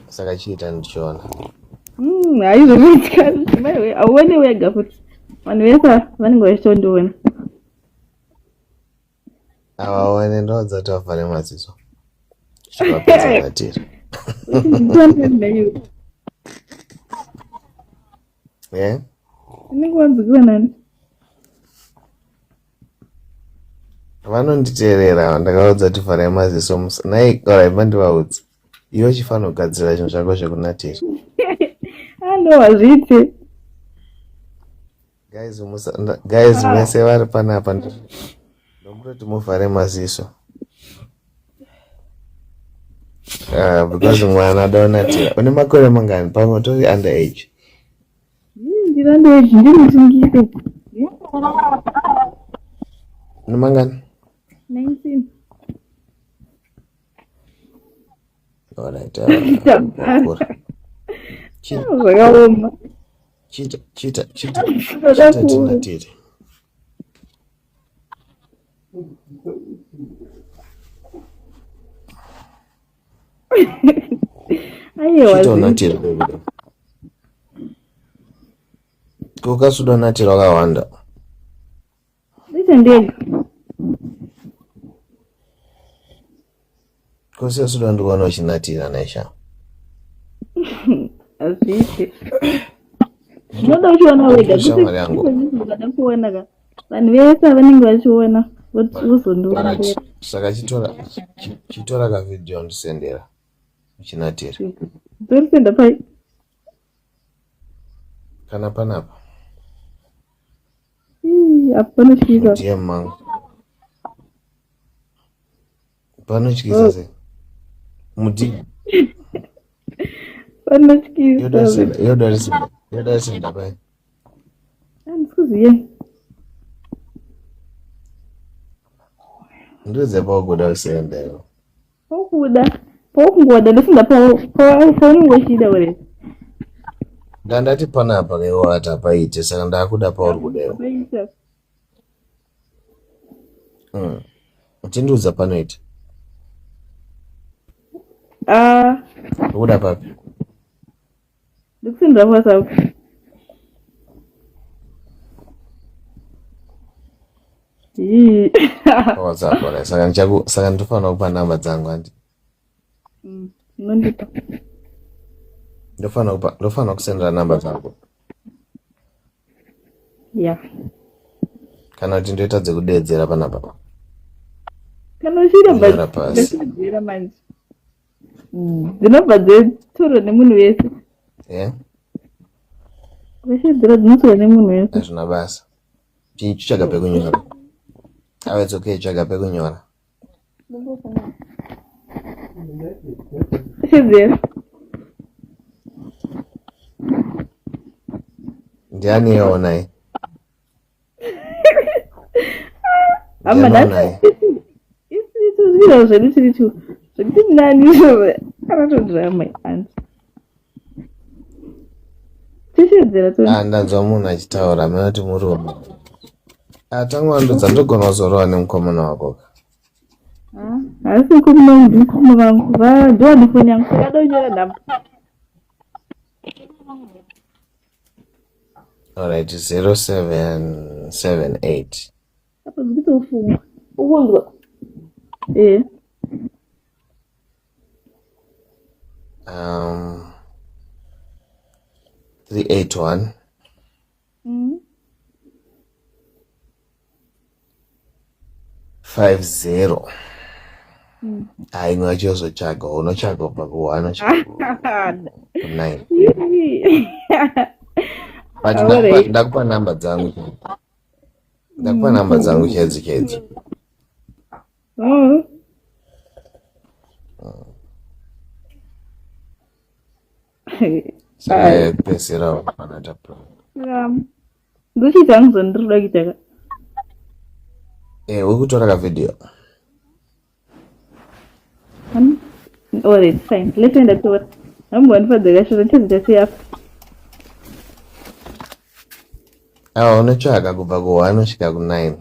Saka chiita ndichona. Haizokuitika auone wega futi vanhu vese vanenge vachitondiona Avaone ndodzati vavhare maziso zvivapedza natira unenge wanzi kuvanani vanonditeerera ndakaudza kuti vharai maziso nai orai mandivaudzi iwe chifanira kugadzira zvinhu zvako zvekunatira wazviite guys mese vari panapa ndomutoti muvhare maziso because mwana adaunatira. Une makore mangani pamwe tori under age? Ndiri under age ndimusingise. Une mangani? 19. Alright. Chita tinatire. Chitaunatir kukasudonatir wakawanda kose sudo ndikuona uchinatira naisha azviite zvinoda uchiona wega shamwari yangu ukada kuona vanhu vese vanenge vachiona vozondiona saka chitora kavidhio ndisendera uchinatira torisenda pai kana panapa apanotyisa ndiye mangu panotyisa sei muti panotyisa yodarisenda pai andikuziye ndiudze paukuda kusenda iwo paukungoda ndosinda paunongoshida ure ndandati panapa kaiwo atapaite saka ndakuda pauri kudayo uchindiudza panoita ukuda papi ndikusindira pasau whatsapp saka ndinofanira kupa namba dzangu andi nondipa ndofanira kusendera namba dzangu kana kuti ndoita dzekudeedzera panapa kana uchida badzira manje dzinobva dzetorwa nemunhu wese veshedzera dzinotorwa nemunhu wese hazvina basa chichaga pekunyora awetsoke chaga pekunyora veshedzera ndiani yeonai zviro zvedu tiri tu zvekuti nani anatodrama anti tishedzera ndanzwa munhu achitaura manoti murume tangwandudza ndogona kuzorowa nemukomana wako asi mukomana wangu mukoma vangu ndowa nefoni yangu saka adonyora namba alright 0778 apa nditofunga ukunzwa 381 50 haimwe achizotsvaga unotsvaga kubva ku1 9 but ndakupa namba dzangu chedzi saka pesera panata pro ndochiita ngizondiroda kuitaka urikutora kavidhio alright fine letenda tora ambondifadzakashora chezitasiyafa unotsvaga kubva ku1 kusvika ku9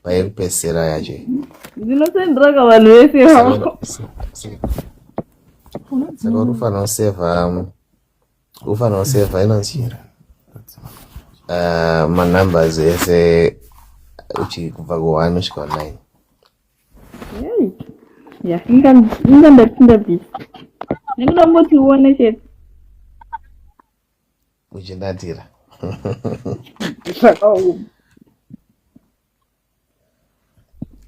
pairipesera yacho ndinosendera kavanhu vese vavo saka ufana useva inonzira manumbers ese uchikubva ku1 kusvika 9. Ya, ingandapinda bisi ndingamboti uone chete uchindatira.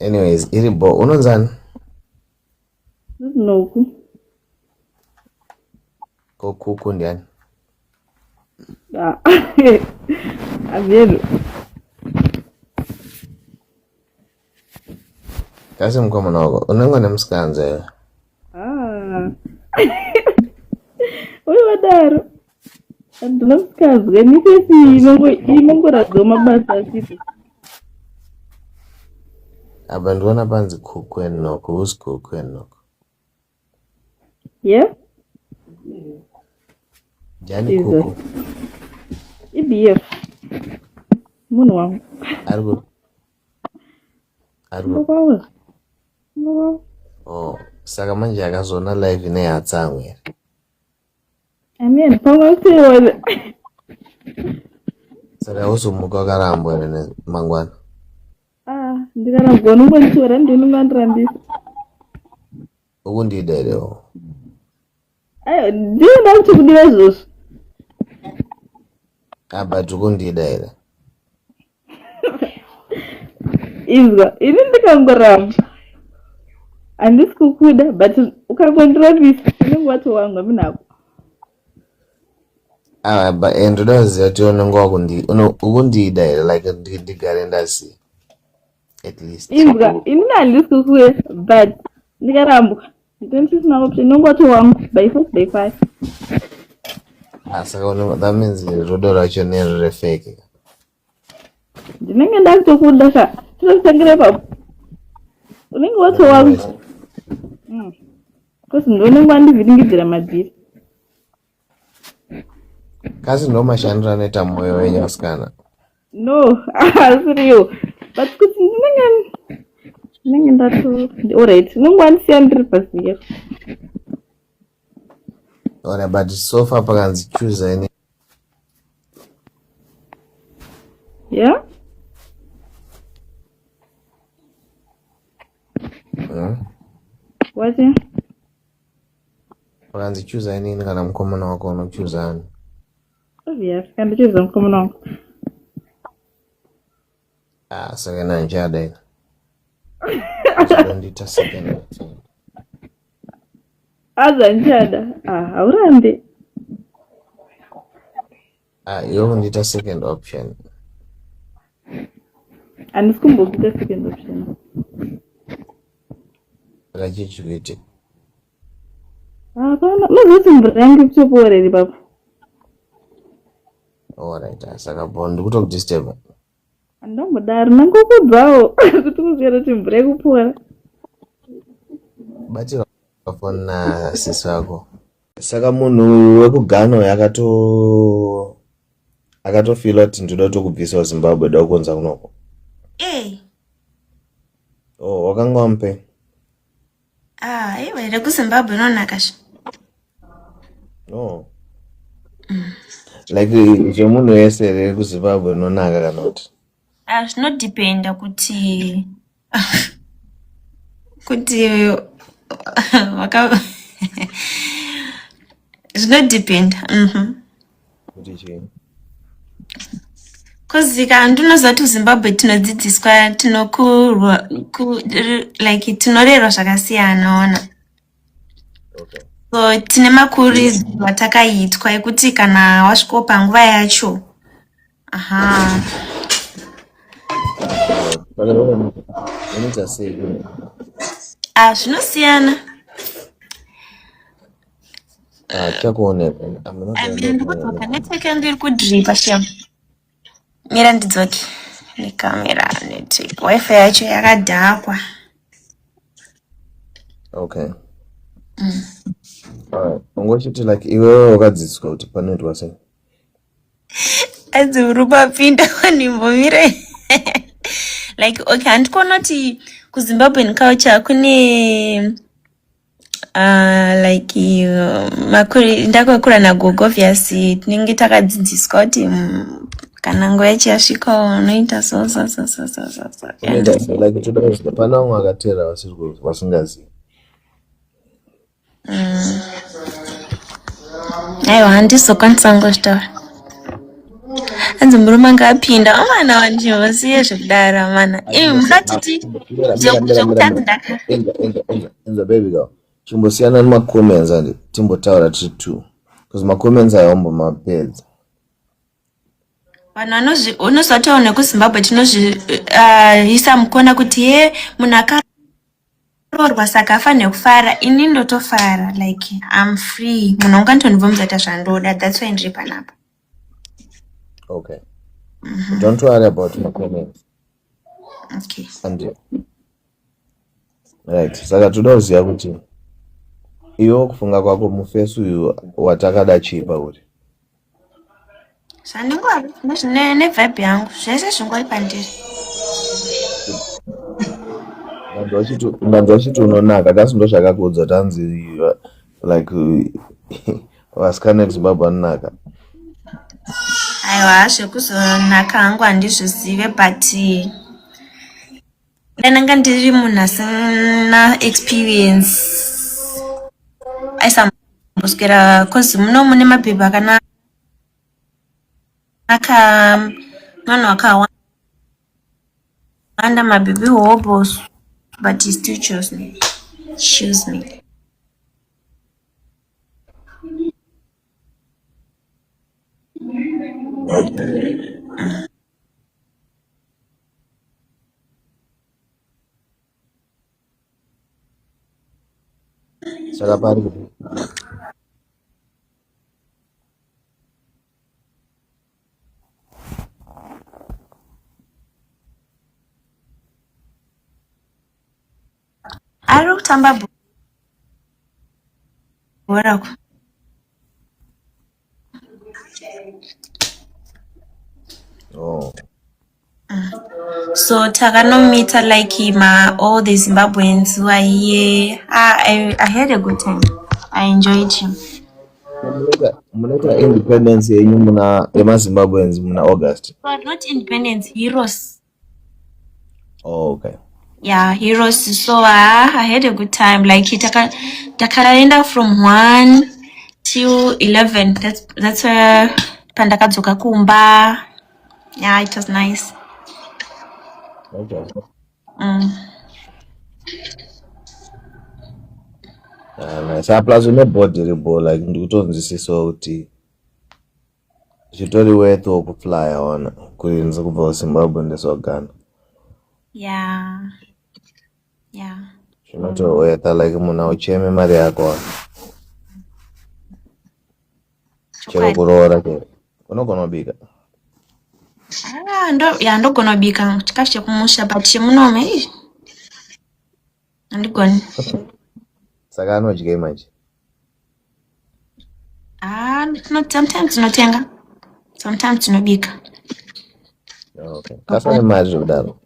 Anyways, iribo unonzani noku kokuku ndiani avelo kasi mkomana wako unengwa nemusikanza iwe uyu wadaro andina musikazwa nisesi inongoradzawo mabasa achiti apa ndiona panzi kuku enoko. Who's kuku enoko? Yeah, Jani kuku ibf munhu wangu ariko saka manje akazona live nehatsamwe amen pamwasiwona saka uzomuka wakarambwa ene mangwana ndikarambwa nongonitora ndinongandirambisa ukundiderewo ndinoda kuti kudira izvozvo but ukundida here izwa ini ndikangoramba handisi kukuda but ukangondirambisa unenge watowanga minako ndoda kuziva kuti unenge ukundida here like ndigare ndaziva at least izwa ini handisi kukuda but ndikarambwa ndisina option unenge watowanga by 4 by 5 saka that means rudo racho nerurefeke ndinenge ndakutokuda ka tinotangira ipapo unenge watowanga kosi ndonenge wandivhiringidzira madziri kasi ndo mashandiro anoita mwoyo wenyu asikana no asiriyo but kuti ndinenge ndato alright unenge wandisiya ndiri pasiyero ora but so far pakanzi choose any yeah what pakanzi choose any kana mukomana wako unochoose ani yes kandichoose mukomana wangu saka nanjada ina ndita second azanjada haurambe iwe ndita second option handisi kumbokuita second option akachichikuite hapana unozoti mvura yangu ichoporeri papo alright saka bo ndikutokudisturba handambodaro nangokudzawo kuti kuziva kuti mvura yekupora batira foni nasisi wako saka munhu wekugano akatofila kuti ndoda kutokubvisa Zimbabwe da kukonza kunoko wakanga wamupe iwe rekuzimbabwe inonakazve like chemunhu wese rekuzimbabwe inonaka kana kuti zvinodhipenda kuti zvinodhipenda kuti chii kuzika ndinoziva kuti Zimbabwe tinodzidziswa like tinorerwa zvakasiyana ona so tine makurizwa atakaitwa ekuti kana wasvikawo panguva yacho unoita sei zvinosiyana chakuoneka ndikudzoka network ndiri kudripa shem mira ndidzoke nekamera network wifi yacho yakadhakwa okay ungochiti like iwewe wakadzidziswa kuti panoitwa sei adzi uri papinda wanimbomire like okay handikona kuti kuZimbabwean culture kune like ndakakura nagogo obviously tinenge takadzidziswa kuti kana nguva yachiyasvika unoita so like today pana umwe akatera vasingazivi. aiwa handizokwanisa ngozvitaura anzi murume anga apinda omana wandivosiye zvekudara mana mungatiti zvekutanzi ndaka enza baby girl chimbosiyana nemacomments andi timbotaura tiri two because macomments ayombo mapedza vanhu unozvataura nekuzimbabwe tinozviisa mukona kuti ye munhu akaroorwa saka afanire kufara ini ndotofara like I'm free munhu ungandondibvumidza ta zvandoda that's why ndiri panapa. Okay. Don't worry about my comments. Okay. And right. Saka toda kuziva kuti iwo kufunga kwako mufesu uyu watakada chipa uri. Zvandingori nevibe yangu zvese zvingori pandiri. Ndanzwa chiti unonaka kasi ndo zvakakuudza tanzi like vasikana vezimbabwe vanonaka. Aiwa zvekuzonaka hangu handizvizive but ndananga ndiri munhu asina experience aisamboswera cause muno mune mabhebhi akanaka vanhu vakawanda mabhebhi hobos but he still chose me. Saka pari ari kutamba bhora. Oh. So takanomita like all the Zimbabweans who are here. I had a good time. I enjoyed him. Muneta independence yenyu muna Zimbabweans muna August. But not independence, heroes. Oh, okay. Yeah, heroes. So I had a good time. Like takaenda from 1 till 11. That's where pandakadzoka kumba. Yeah, it was nice. Okay. Nice. Plus unebody ribo like ndikutonzwisisa kuti zvitori worth okufly ona kuinza kubva kuZimbabwe ndeswagana. Yeah. Zvinoto worth like munhu ucheme mari yako. Chero kuroora ke. Unogona kubika. Ndogona kubika chikafu chekumusha but chemunome handigoni. Saka anodya manje. Sometimes tinotenga, sometimes tinobika. Okay. Kasane mari zvekudaro.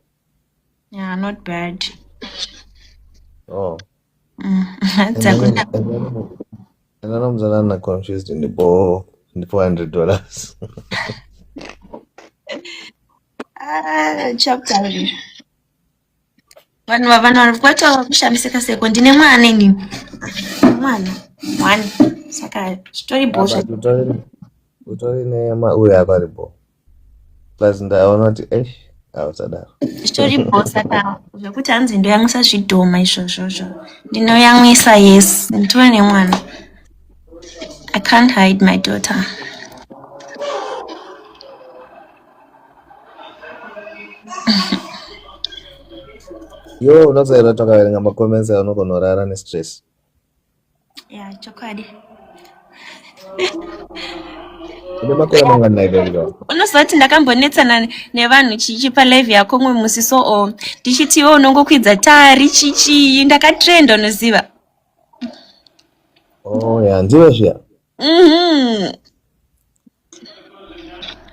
Yeah, not bad. Oh. Dzakunda. Mzana na confused ndipo $400. Chapter. Vanhu vari kushamisika seko ndine mwana ini. Mwana. Saka story bullshit. Utori nema uya akaripo. Plus ndaona kuti ausadaro. Story bullshit saka zvekuti hanzi ndoyamwisa zvidhoma izvozvo. Ndinoyamwisa yes. Nditore nemwana. I can't hide my daughter. Yo, unozaira takaverenga macomments anogona kurara nestress. Yeah, chokwadi. Ine makore mangani naiveriwa. Unozoti ndakambonetsana nevanhu chichipa live yako mwe musiso ndichitiwo unongokwidza tari chichi ndakatrenda unoziva. Oh yeah, ndiwe zviya.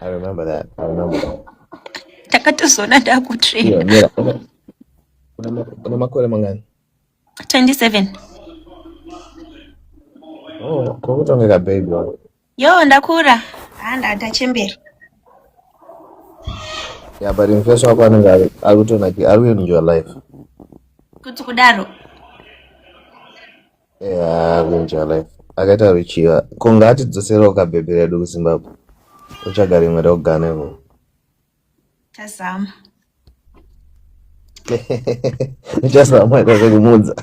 I remember that. Takatozona ndakutrenda. Yeah. Una makore mangani? 27. Oh, kokutongeka baby wako. Yo, ndakura. Ndachembera. Yeah, but in first wako anenge enjoy life. Kuti kudaro. Yeah, enjoy life. Akaita richiwa. Kungati dzosera ukabhebhi redu kuZimbabwe. Uchagara imwe ndokuganawo. Tazama. Uchazama ita sekumudza.